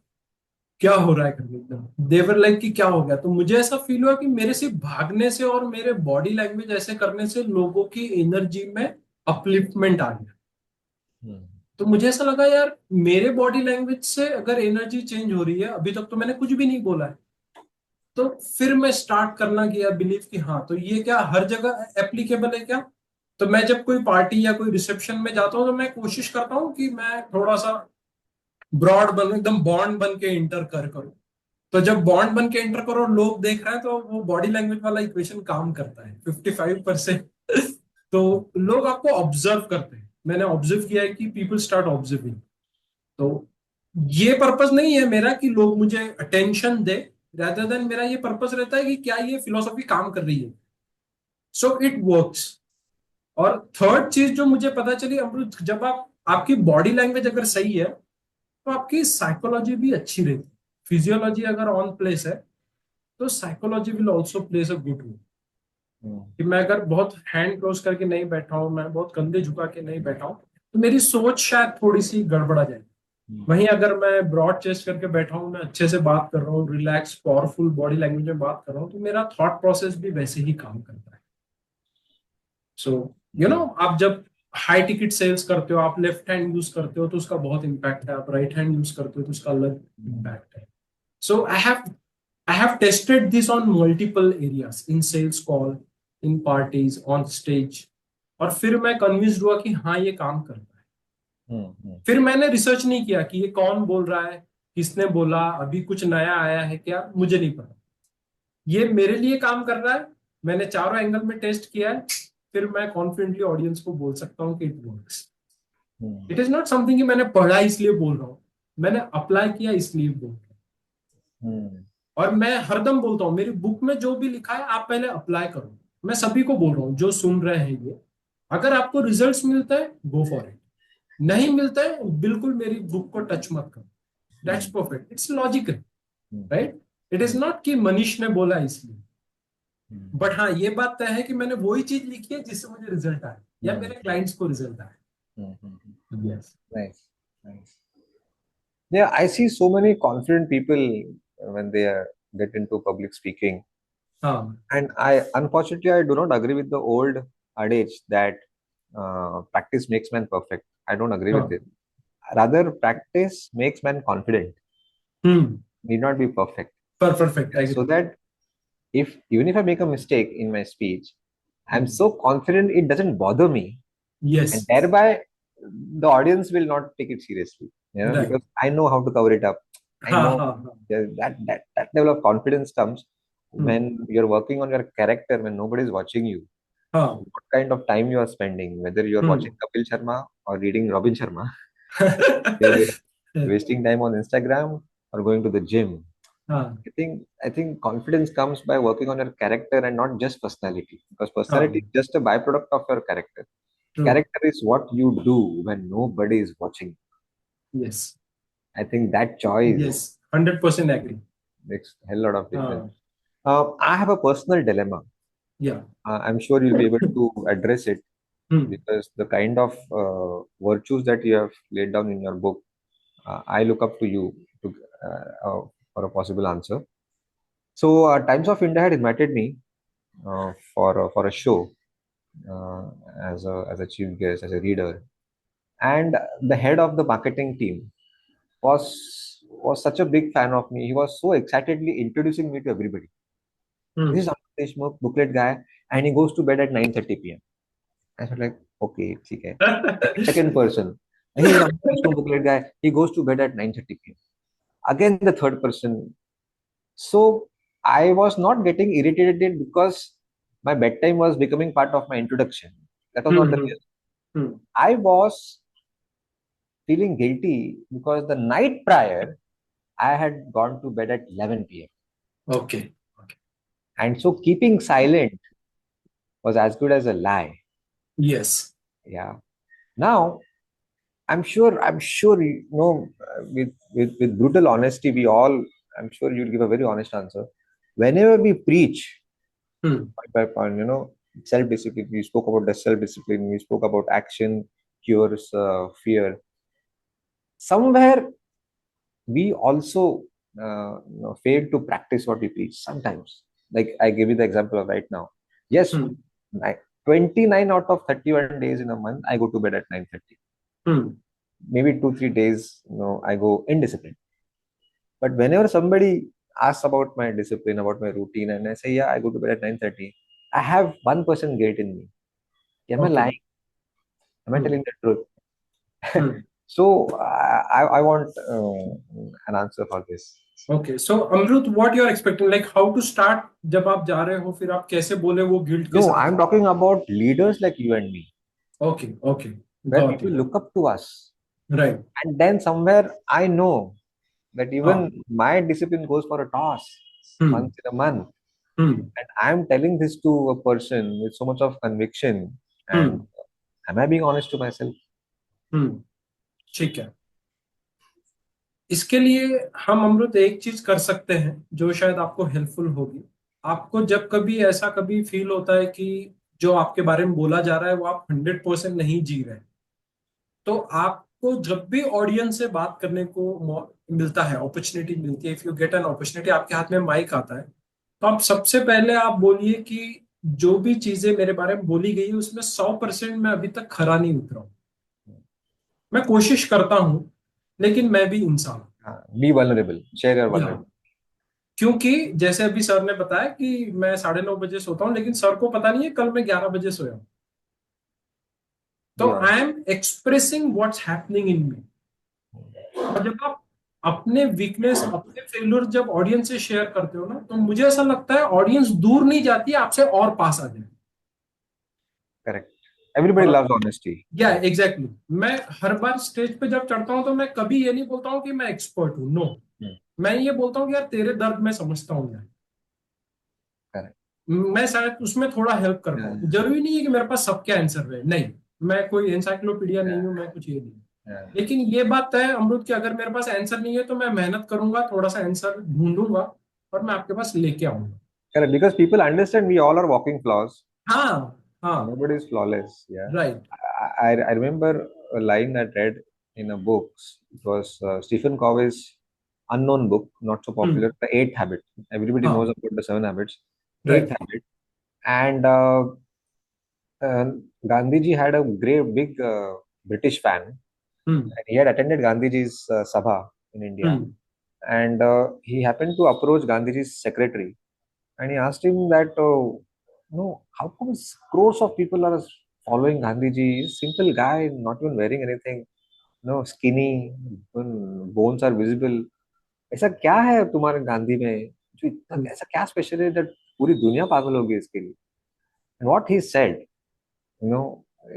क्या हो रहा है करके, एकदम देवर लाइक कि क्या हो गया. तो मुझे ऐसा फील हुआ कि मेरे सिर्फ भागने से और मेरे बॉडी लैंग्वेज ऐसे करने से लोगों की एनर्जी में अपलिफ्टमेंट आ गया. Hmm. तो मुझे ऐसा लगा यार मेरे बॉडी लैंग्वेज से अगर एनर्जी चेंज हो रही है, अभी तक तो मैंने कुछ भी नहीं बोला है. तो फिर मैं स्टार्ट करना किया बिलीव कि हाँ तो ये क्या हर जगह एप्लीकेबल है क्या. तो मैं जब कोई पार्टी या कोई रिसेप्शन में जाता हूँ तो मैं कोशिश करता हूँ कि मैं थोड़ा सा ब्रॉड बन, एकदम बॉन्ड बन के इंटर करूँ. तो जब बॉन्ड बन के इंटर करो और लोग देख रहे हैं तो वो बॉडी लैंग्वेज वाला इक्वेशन काम करता है 55%. तो लोग आपको ऑब्जर्व करते हैं. मैंने ऑब्जर्व किया है कि पीपल स्टार्ट ऑब्जर्विंग. तो ये पर्पस नहीं है मेरा कि लोग मुझे अटेंशन दे, rather देन मेरा ये पर्पस रहता है कि क्या ये फिलोसॉफी काम कर रही है. So it works. और थर्ड चीज जो मुझे पता चली अमृत, जब आपकी बॉडी लैंग्वेज अगर सही है तो आपकी साइकोलॉजी भी अच्छी रहती है. फिजियोलॉजी अगर ऑन प्लेस है तो psychology will also place a good role. Hmm. कि मैं अगर बहुत हैंड क्लोज करके नहीं बैठा हूं, मैं बहुत कंधे झुका के नहीं बैठा हूं, तो मेरी सोच शायद थोड़ी सी गड़बड़ा जाए. Hmm. वहीं अगर मैं ब्रॉड चेस्ट करके बैठा हूं, मैं अच्छे से बात कर रहा हूँ, रिलैक्स पावरफुल बॉडी लैंग्वेज में बात कर रहा हूँ, तो मेरा थॉट प्रोसेस भी वैसे ही काम करता है. सो आप जब हाई टिकट सेल्स करते हो, आप लेफ्ट हैंड यूज करते हो तो उसका बहुत इम्पैक्ट है, आप राइट हैंड यूज करते हो तो उसका अलग इम्पैक्ट है. So I have tested this on multiple areas, in sales call, in parties, on stage. और फिर मैं कन्विंस्ड हुआ कि हाँ ये काम करता है. Hmm. फिर मैंने रिसर्च नहीं किया कि ये कौन बोल रहा है, किसने बोला, अभी कुछ नया आया है क्या, मुझे नहीं पता. ये मेरे लिए काम कर रहा है, मैंने चारों एंगल में टेस्ट किया है. फिर मैं कॉन्फिडेंटली ऑडियंस को बोल सकता हूँ कि it works. Hmm. It is not something कि मैंने पढ़ा इसलिए बोल रहा हूँ, मैंने अप्लाई किया इसलिए बोल रहा हूँ. Hmm. और मैं हरदम बोलता हूँ मेरी बुक में जो भी लिखा है आप पहले अप्लाई करो. मैं सभी को बोल रहा हूँ जो सुन रहे हैं ये, अगर आपको रिजल्ट्स मिलता है गो फॉर इट, नहीं मिलता है बिल्कुल मेरी बुक को टच मत करो. That's perfect, it's logical, Hmm. Right. It is Hmm. Not कि मनीष ने बोला इसलिए. Hmm. बट हाँ ये बात तय है कि मैंने वही चीज लिखी है जिससे मुझे रिजल्ट आए या Hmm. मेरे क्लाइंट्स को रिजल्ट आए. Hmm. Hmm. Yes. Nice. Nice. Yeah, I see so many confident people when they get into public speaking. हाँ. And unfortunately, I do not agree with the old adage that practice makes man perfect. I don't agree with हाँ. it. Rather, practice makes man confident, hmm. need not be perfect. Perfect, I So agree. that even if I make a mistake in my speech, I'm hmm. so confident it doesn't bother me, yes. and thereby the audience will not take it seriously. Right. Because I know how to cover it up. I हाँ. know हाँ. हाँ. that level of confidence comes hmm. when you're working on your character when nobody is watching you. हाँ. What kind of time you are spending, whether you're watching hmm. Kapil Sharma or reading Robin Sharma, whether you're wasting time on Instagram or going to the gym. हाँ I think confidence comes by working on your character and not just personality, because personality हाँ, is just a byproduct of your character. True, Character is what you do when nobody is watching. Yes, I think that choice yes, 100% agree. makes a hell lot of difference. हाँ, I have a personal dilemma. या, I'm sure you'll be able to address it, hmm, because the kind of virtues that you have laid down in your book, I look up to you to, for a possible answer. So, Times of India had invited me for a show, uh, as a chief guest, as a reader, and the head of the marketing team was such a big fan of me. He was so excitedly introducing me to everybody. This is hmm, Amit Deshmukh, booklet guy, and he goes to bed at 9:30 p.m. I was like, okay, okay. Second person, he is Amit Deshmukh, booklet guy. He goes to bed at 9:30 p.m. Again, the third person. So I was not getting irritated because my bedtime was becoming part of my introduction. That was not hmm, the case. Hmm, I was feeling guilty because the night prior I had gone to bed at 11 p.m. Okay, And so keeping silent was as good as a lie. Yes, Yeah. Now, I'm sure, with brutal honesty, I'm sure you'll give a very honest answer. Whenever we preach, hmm, point by point, self-discipline, we spoke about the self-discipline, we spoke about action cures fear. Somewhere we also fail to practice what we preach sometimes. Like I give you the example of right now. Yes, hmm, like 29 out of 31 days in a month, I go to bed at 9:30. Hmm, Maybe 2 3 days, I go indisciplined. But whenever somebody asks about my discipline, about my routine, and I say, yeah, I go to bed at 9:30, I have 1% guilt in me. Am I okay, lying? Am I hmm, telling the truth? Hmm, So I want an answer for this. Okay. So Amrit, what you are expecting, like how to start? जब आप जा रहे हो फिर आप कैसे बोले वो गिल्ट के No, साथ? I'm talking about leaders like you and me, okay, okay, where got people it, look up to us. Right, And then somewhere I know that हाँ, even my discipline goes for a toss hmm, once in a month. Hmm, And I'm telling this to a person with so much of conviction. And hmm, am I being honest to myself? हम्म, ठीक है। इसके लिए हम अमृत एक चीज कर सकते हैं जो शायद आपको हेल्पफुल होगी। आपको जब कभी ऐसा कभी फील होता है कि जो आपके बारे में बोला जा रहा है वो आप 100% नहीं जी रहे, तो आपको जब भी ऑडियंस से बात करने को मिलता है, अपॉर्चुनिटी मिलती है, if you get an opportunity, आपके हाथ में माइक आता है, तो आप सबसे पहले आप बोलिए कि जो भी चीजें मेरे बारे में बोली गई है उसमें 100% मैं अभी तक खरा नहीं उतरा हूं। मैं कोशिश करता हूं, लेकिन मैं भी इंसान हूं। Be vulnerable. Share your या, vulnerability. क्योंकि जैसे अभी सर ने बताया कि मैं 9:30 बजे सोता हूँ, लेकिन सर को पता नहीं है कल मैं 11 बजे सोया हूँ। तो Be I honest. Am expressing what's happening in me. और जब आप अपने वीकनेस, अपने फेल्योर जब ऑडियंस से शेयर करते हो ना, तो मुझे ऐसा लगता है ऑडियंस दूर नहीं जाती, आपसे और पास आ जाए। Correct. Everybody और loves honesty. या Correct. एग्जैक्टली मैं हर बार स्टेज पे जब चढ़ता हूं तो मैं कभी ये नहीं बोलता हूँ कि मैं एक्सपर्ट हूँ, नो। Hmm. मैं ये बोलता हूँ कि यार तेरे दर्द मैं समझता हूँ यार, Correct. मैं शायद उसमें थोड़ा हेल्प कर Yeah. पाऊँ। जरूरी नहीं है कि मेरे पास सबके आंसर रहे, नहीं, मैं कोई एनसाइक्लोपीडिया नहीं Yeah. हूँ, मैं कुछ ये नहीं हूँ। Yeah. लेकिन ये बात तय है अमरुद कि अगर मेरे पास आंसर नहीं है तो मैं मेहनत करूंगा, थोड़ा सा आंसर ढूंढूंगा और मैं आपके पास लेके आऊंगा। Correct. Because people understand we all are walking flaws. हाँ, हाँ, Nobody is flawless. Yeah. Right, I remember a line I read in a book. It was Stephen Covey's unknown book, not so hmm, popular, The Eighth Habit. Everybody knows हाँ, about the Seven Habits. Eighth right, Habit. And Gandhiji had a great big British fan. Hmm, And he had attended Gandhiji's Sabha in India. Hmm, And he happened to approach Gandhiji's secretary. And he asked him that, no, how come crores of people are following Gandhiji? He's a simple guy, not even wearing anything, skinny, even bones are visible. ऐसा क्या है तुम्हारे गांधी में जो इतना हम्म, ऐसा क्या special है that पूरी दुनिया पागल होगी इसके लिए? And what he said,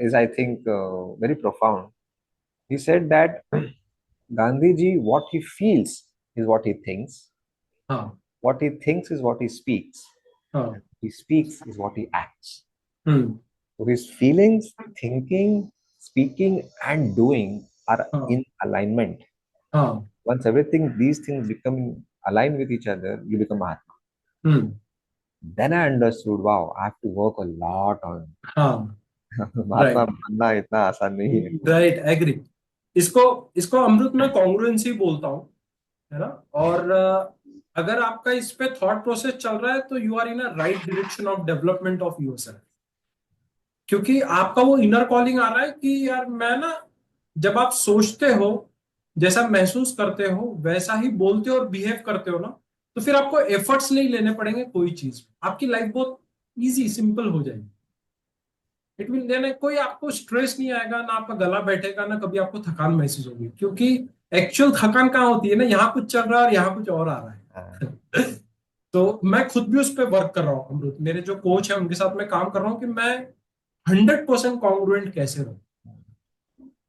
is I think very profound. He said that Gandhiji, what he feels is what he thinks, हाँ What he thinks is what he speaks. हाँ He speaks is what he acts. Hmm So his feelings, thinking, speaking, and doing are हाँ in alignment. हाँ Once everything, these things become aligned with each other, you become Mahatma. Hmm Then I understood, wow, I have to work a lot on हाँ महात्मा right बनना इतना आसान नहीं है. Right agree. इसको इसको अमृत मैं कॉन्ग्रुएंसी बोलता हूँ, है ना। और अगर आपका इस पे थॉट प्रोसेस चल रहा है तो you are in a right direction of development of yourself. क्योंकि आपका वो इनर कॉलिंग आ रहा है कि यार मैं ना, जब आप सोचते हो, जैसा महसूस करते हो वैसा ही बोलते हो और बिहेव करते हो ना, तो फिर आपको एफर्ट्स नहीं लेने पड़ेंगे कोई चीज, आपकी लाइफ बहुत इजी सिंपल हो जाएगी। इट विल देने कोई आपको स्ट्रेस नहीं आएगा, ना आपका गला बैठेगा, ना कभी आपको थकान महसूस होगी। क्योंकि एक्चुअल थकान कहाँ होती है ना, यहाँ कुछ चल रहा है और यहाँ कुछ और आ रहा हाँ, है। तो मैं खुद भी उस पर वर्क कर रहा हूँ अमृत, मेरे जो कोच है उनके साथ मैं काम कर रहा हूँ कि मैं 100% कॉन्ग्रुएंट कैसे रहूं।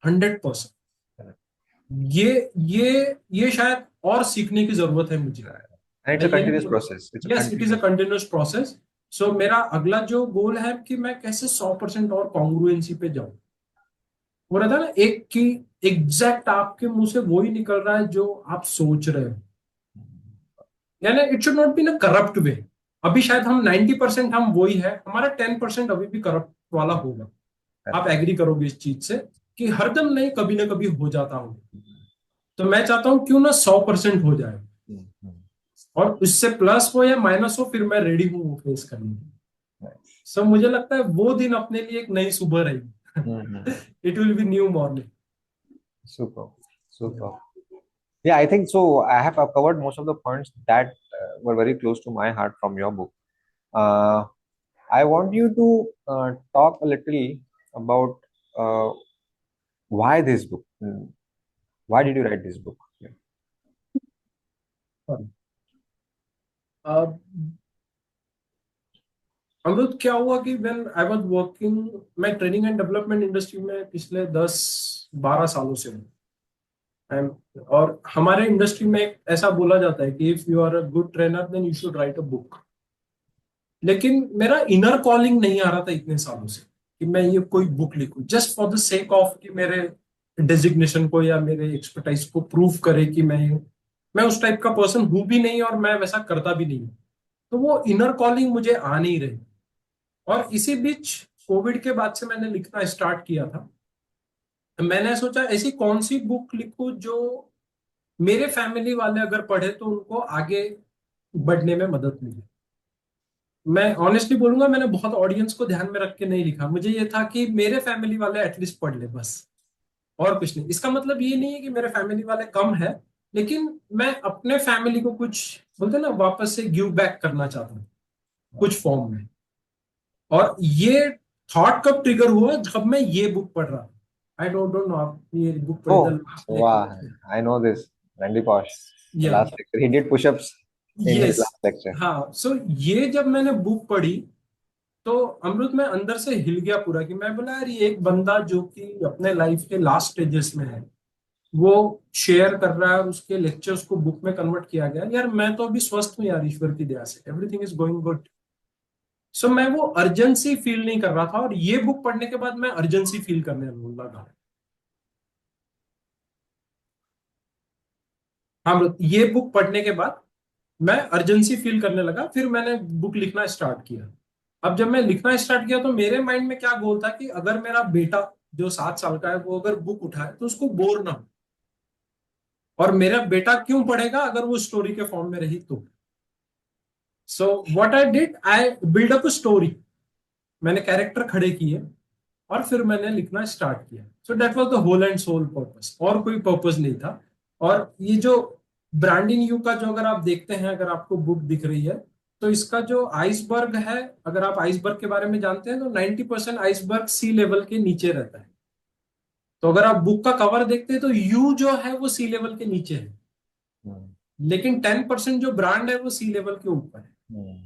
100%। ये शायद और सीखने की जरूरत है मुझे। and it's मैं a ये नहीं continuous बोलूँ, process. It's a yes it is a continuous. Continuous process. So मेरा अगला जो गोल है कि मैं कैसे 100% और कॉन्ग्रुएंसी पे जाऊं। वो रहता है ना एक कि एग्जैक्ट आपके मुंह से वो ही निकल रहा है जो आप सोच रहे हो, यानी it should not be in corrupt way. अभी शायद हम 90% हम वही है, हमारा 10% अभी भी करप्ट वाला होगा। आप एग्री करोगे इस चीज से कि हरदम नहीं, कभी ना कभी हो जाता होगा। तो मैं चाहता हूं क्यों ना 100% हो जाए, और इससे प्लस हो या माइनस हो, फिर मैं रेडी हूँ वो फेस करने के लिए। सब मुझे लगता है वो दिन अपने लिए एक नई सुबह रहेगी। It will be new morning. Super, super. Yeah, I think so. I have covered most of the points that were very close to my heart from your book. Uh, I want you to talk a little about uh, why this book. Why did you write this book? Yeah. अमरुद क्या हुआ कि when I was working, मैं training and development industry में पिछले 10-12 सालों से हूँ। और हमारे इंडस्ट्री में एक ऐसा बोला जाता है कि if you are a good trainer then you should write a book. लेकिन मेरा इनर कॉलिंग नहीं आ रहा था इतने सालों से कि मैं ये कोई बुक लिखूं just for the sake of कि मेरे डेजिग्नेशन को या मेरे एक्सपर्टाइज को प्रूव करे कि मैं उस टाइप का पर्सन हूं भी नहीं और मैं वैसा करता भी नहीं हूं। तो वो इनर कॉलिंग मुझे आ नहीं रही। और इसी बीच कोविड के बाद से मैंने लिखना स्टार्ट किया था। मैंने सोचा ऐसी कौन सी बुक लिखूं जो मेरे फैमिली वाले अगर पढ़े तो उनको आगे बढ़ने में मदद मिले। मैं ऑनेस्टली बोलूंगा, मैंने बहुत ऑडियंस को ध्यान में रख के नहीं लिखा, मुझे ये था कि मेरे फैमिली वाले एटलीस्ट पढ़ ले बस, और कुछ नहीं। इसका मतलब ये नहीं है कि मेरे फैमिली वाले कम है, लेकिन मैं अपने फैमिली को कुछ बोलते हैं ना वापस से गिव बैक करना चाहता हूँ कुछ फॉर्म में। और ये थॉट कब ट्रिगर हुआ, जब मैं ये बुक पढ़ रहा। आई डोंट नो आप ये बुक पढ़े the Oh, last wow. Lecture. I know this. Randy Posh. The या last lecture. He did push-ups in his yes last lecture. हाँ। सो ये जब मैंने बुक पढ़ी तो अमृत में अंदर से हिल गया पूरा कि मैं बोला यार ये एक बंदा जो कि अपने लाइफ के लास्ट स्टेजेस में है वो शेयर कर रहा है और उसके लेक्चर्स को बुक में कन्वर्ट किया गया। यार मैं तो अभी स्वस्थ हूँ यार, ईश्वर की दया से एवरीथिंग इज गोइंग गुड। सो मैं वो अर्जेंसी फील नहीं कर रहा था, और ये बुक पढ़ने के बाद मैं अर्जेंसी फील करने लगा। हाँ अमृत, ये बुक पढ़ने के बाद मैं अर्जेंसी फील करने लगा, फिर मैंने बुक लिखना स्टार्ट किया। अब जब मैं लिखना स्टार्ट किया तो मेरे माइंड में क्या गोल था कि अगर मेरा बेटा जो 7 साल का है वो अगर बुक उठाए तो उसको बोर ना हो। और मेरा बेटा क्यों पढ़ेगा अगर वो स्टोरी के फॉर्म में रही तो। So what I did, I build up story. मैंने कैरेक्टर खड़े किए और फिर मैंने लिखना स्टार्ट किया। So that was the whole and soul purpose, और कोई पर्पस नहीं था। और ये जो ब्रांडिंग यू का जो अगर आप देखते हैं, अगर आपको बुक दिख रही है, तो इसका जो आइसबर्ग है, अगर आप आइसबर्ग के बारे में जानते हैं तो 90% आइसबर्ग सी लेवल के नीचे रहता है। तो अगर आप बुक का कवर देखते हैं तो यू जो है वो सी लेवल के नीचे है, Hmm. लेकिन 10% जो ब्रांड है वो सी लेवल के ऊपर है। Hmm.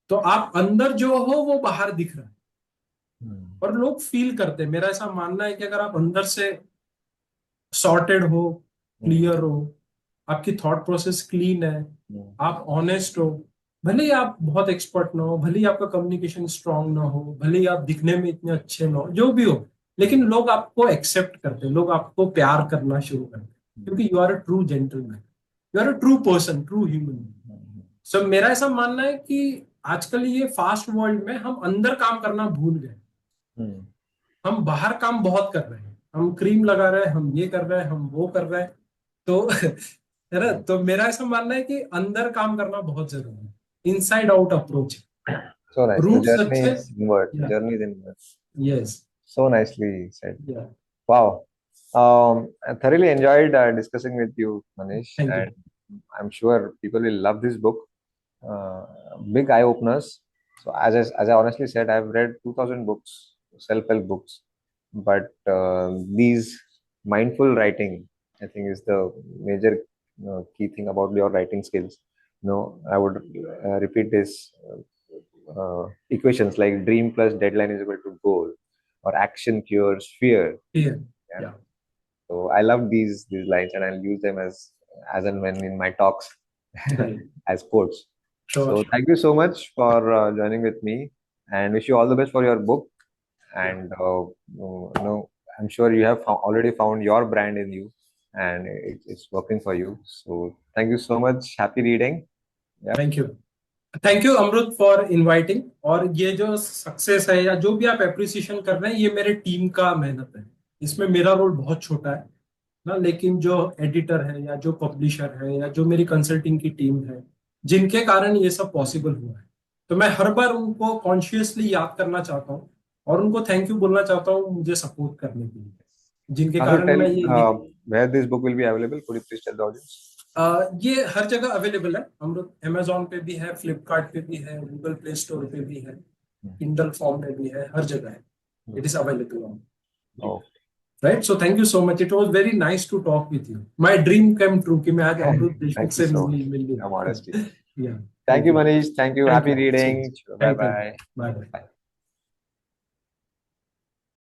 तो आप अंदर जो हो वो बाहर दिख रहा है, Hmm. और लोग फील करते हैं। मेरा ऐसा मानना है कि अगर आप अंदर से सॉर्टेड हो, Hmm. क्लियर हो, आपकी थॉट प्रोसेस क्लीन है, Hmm. आप ऑनेस्ट हो, भले ही आप बहुत एक्सपर्ट ना हो, भले ही आपका कम्युनिकेशन स्ट्रांग ना हो, भले ही आप दिखने में इतने अच्छे ना हो, जो भी हो, लेकिन लोग आपको एक्सेप्ट करते हैं, लोग आपको प्यार करना शुरू करते हैं, क्योंकि you are a true gentleman, you are a true person, true human. So मेरा ऐसा मानना है कि आजकल ये फास्ट वर्ल्ड में हम अंदर काम करना भूल गए, Hmm. हम बाहर काम बहुत कर रहे हैं, हम क्रीम लगा रहे हैं, हम ये कर रहे हैं, हम वो कर रहे हैं, तो है ना, तो मेरा ऐसा मानना है कि अंदर काम करना बहुत जरूरी है, inside out approach, So nice. The roots journey अच्छे, is inward. या Journey is inward. Yes, So nicely said. या Wow. I thoroughly enjoyed discussing with you, Manish, thank you, and I'm sure people will love this book. Big eye openers. So as I honestly said, I've read 2,000 books, self-help books, but these mindful writing, I think, is the major key thing about your writing skills. I would repeat this equations like dream plus deadline is equal to goal, or action cures fear. Here, Yeah. या So I love these lines, and I'll use them as and when in my talks great, as quotes. Sure, So thank you so much for joining with me, and wish you all the best for your book. या And I'm sure you have already found your brand in you, and it's working for you. So thank you so much. Happy reading. Yeah. Thank you, thank you Amrit for inviting. और ये जो success है या जो भी आप appreciation कर रहे हैं, ये मेरे टीम का मेहनत है, इसमें मेरा रोल बहुत छोटा है ना, लेकिन जो एडिटर है या जो पब्लिशर है या जो मेरी कंसल्टिंग की टीम है, जिनके कारण ये सब पॉसिबल हुआ है, तो मैं हर बार उनको कॉन्शियसली याद करना चाहता हूँ और उनको थैंक यू बोलना चाहता हूँ मुझे सपोर्ट करने के लिए, जिनके Also कारण tell मैं ये लिख, where this book will be available. Could you please tell the audience? ये हर जगह अवेलेबल है अमृत, अमेजोन पे भी है, फ्लिपकार्ट पे भी है, गूगल प्ले स्टोर पे भी है, किंडल फॉर्म में भी है, हर जगह है, it is available. Oh, right, so thank you so much, it was very nice to talk with you, my dream come true कि मैं आज अमृत देशमुख thank you से so much. मिल Your modesty. या Thank thank you, you, Manish. Thank you. Thank Happy you, reading. Bye thank you, bye. Bye bye.